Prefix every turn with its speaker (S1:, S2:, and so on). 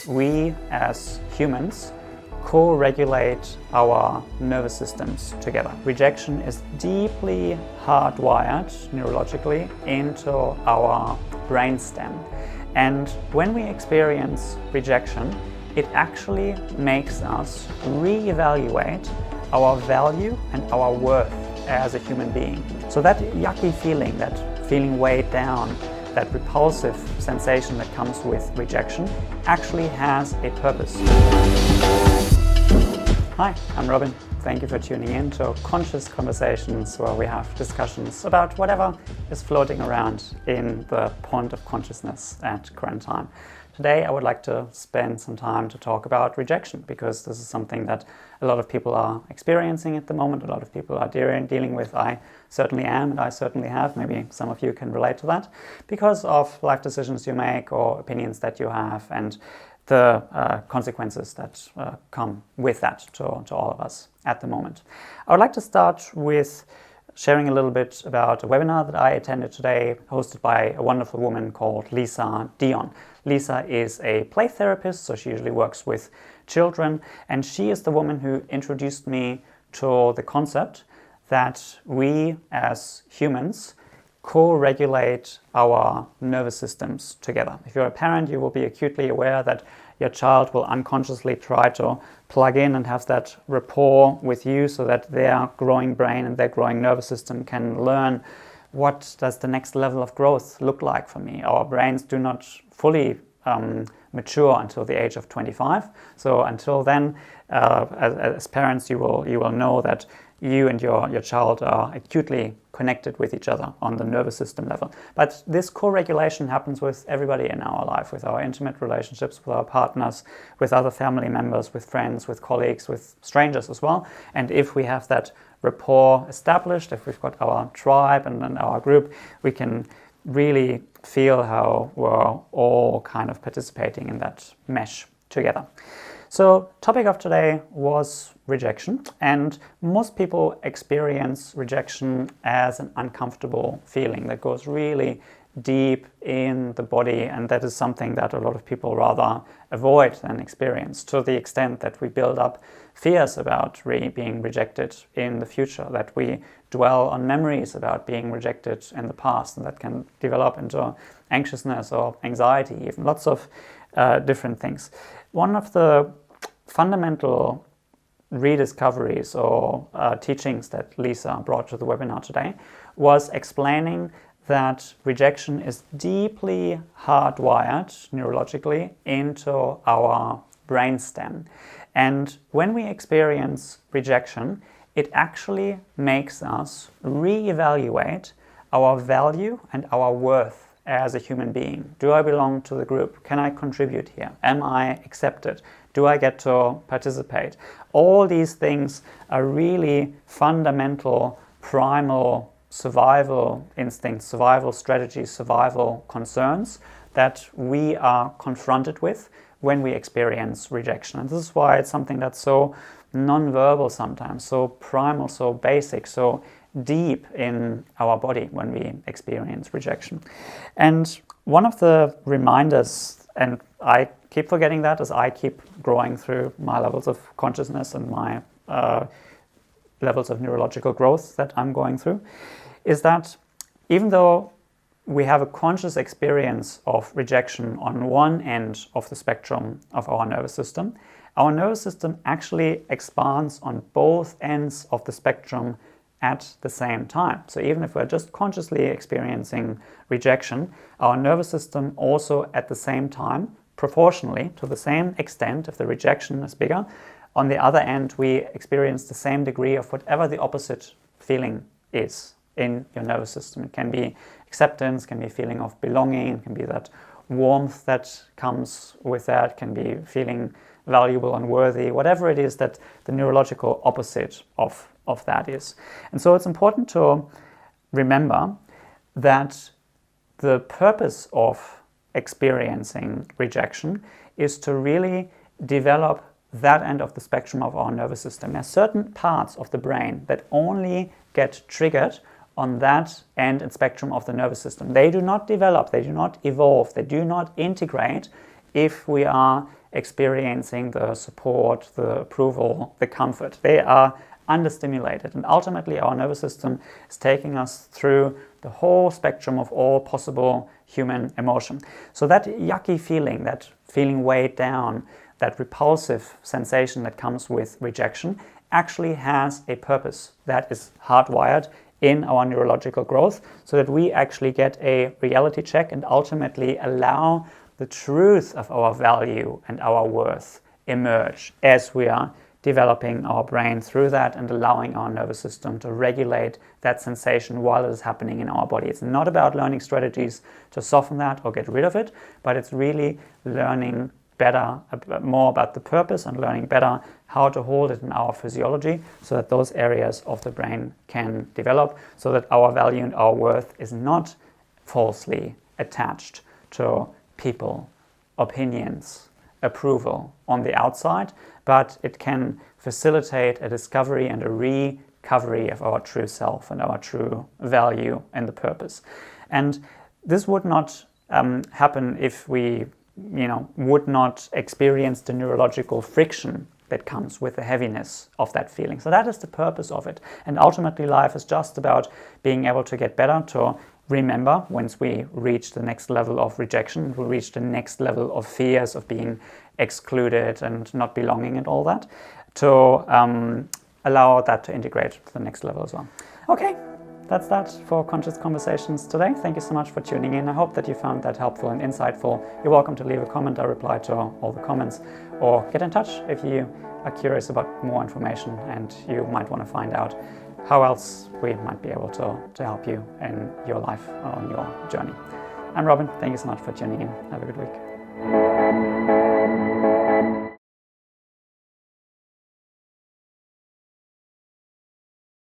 S1: We as humans co-regulate our nervous systems together. Rejection is deeply hardwired neurologically into our brainstem. And when we experience rejection, it actually makes us reevaluate our value and our worth as a human being. So that yucky feeling, that feeling weighed down, that repulsive sensation that comes with rejection actually has a purpose. Hi, I'm Robin. Thank you for tuning in to Conscious Conversations, where we have discussions about whatever is floating around in the pond of consciousness at current time. Today I would like to spend some time to talk about rejection, because this is something that a lot of people are experiencing at the moment, a lot of people are dealing with. I certainly am, and I certainly have. Maybe some of you can relate to that, because of life decisions you make or opinions that you have, and the consequences that come with that to all of us at the moment. I would like to start with sharing a little bit about a webinar that I attended today, hosted by a wonderful woman called Lisa Dion. Lisa is a play therapist, so she usually works with children, and she is the woman who introduced me to the concept that we as humans co-regulate our nervous systems together. If you're a parent, you will be acutely aware that your child will unconsciously try to plug in and have that rapport with you, so that their growing brain and their growing nervous system can learn, what does the next level of growth look like for me? Our brains do not fully mature until the age of 25. So until then, as parents, you will know that you and your child are acutely connected with each other on the nervous system level. But this co-regulation happens with everybody in our life, with our intimate relationships, with our partners, with other family members, with friends, with colleagues, with strangers as well. And if we have that rapport established, if we've got our tribe and our group, we can really feel how we're all kind of participating in that mesh together. So, topic of today was rejection, and most people experience rejection as an uncomfortable feeling that goes really deep in the body, and that is something that a lot of people rather avoid than experience, to the extent that we build up fears about being rejected in the future, that we dwell on memories about being rejected in the past, and that can develop into anxiousness or anxiety, even lots of different things. One of the fundamental rediscoveries or teachings that Lisa brought to the webinar today was explaining that rejection is deeply hardwired neurologically into our brainstem. And when we experience rejection, it actually makes us reevaluate our value and our worth as a human being. Do I belong to the group? Can I contribute here? Am I accepted? Do I get to participate? All these things are really fundamental, primal survival instincts, survival strategies, survival concerns that we are confronted with when we experience rejection. And this is why it's something that's so non-verbal sometimes, so primal, so basic, so deep in our body when we experience rejection. And one of the reminders, and I keep forgetting that as I keep growing through my levels of consciousness and my levels of neurological growth that I'm going through, is that even though we have a conscious experience of rejection on one end of the spectrum of our nervous system actually expands on both ends of the spectrum at the same time. So even if we're just consciously experiencing rejection, our nervous system also at the same time, proportionally to the same extent, if the rejection is bigger, on the other end we experience the same degree of whatever the opposite feeling is in your nervous system. It can be acceptance, can be a feeling of belonging, it can be that warmth that comes with that, it can be feeling valuable and worthy, whatever it is that the neurological opposite of that is. And so it's important to remember that the purpose of experiencing rejection is to really develop that end of the spectrum of our nervous system. There are certain parts of the brain that only get triggered on that end and spectrum of the nervous system. They do not develop, they do not evolve, they do not integrate if we are experiencing the support, the approval, the comfort. They are understimulated, and ultimately our nervous system is taking us through the whole spectrum of all possible human emotion. So that yucky feeling, that feeling weighed down, that repulsive sensation that comes with rejection actually has a purpose that is hardwired in our neurological growth, so that we actually get a reality check and ultimately allow the truth of our value and our worth emerge as we are developing our brain through that and allowing our nervous system to regulate that sensation while it is happening in our body. It's not about learning strategies to soften that or get rid of it, but it's really learning better, more about the purpose, and learning better how to hold it in our physiology so that those areas of the brain can develop, so that our value and our worth is not falsely attached to people, opinions, approval on the outside, but it can facilitate a discovery and a recovery of our true self and our true value and the purpose. And this would not happen if we would not experience the neurological friction that comes with the heaviness of that feeling. So that is the purpose of it. And ultimately life is just about being able to get better, to remember once we reach the next level of rejection, we reach the next level of fears of being excluded and not belonging and all that, to allow that to integrate to the next level as well. Okay, that's that for Conscious Conversations today. Thank you so much for tuning in. I hope that you found that helpful and insightful. You're welcome to leave a comment. I reply to all the comments, or get in touch if you are curious about more information and you might want to find out how else we might be able to help you in your life or on your journey. I'm Robin. Thank you so much for tuning in. Have a good week.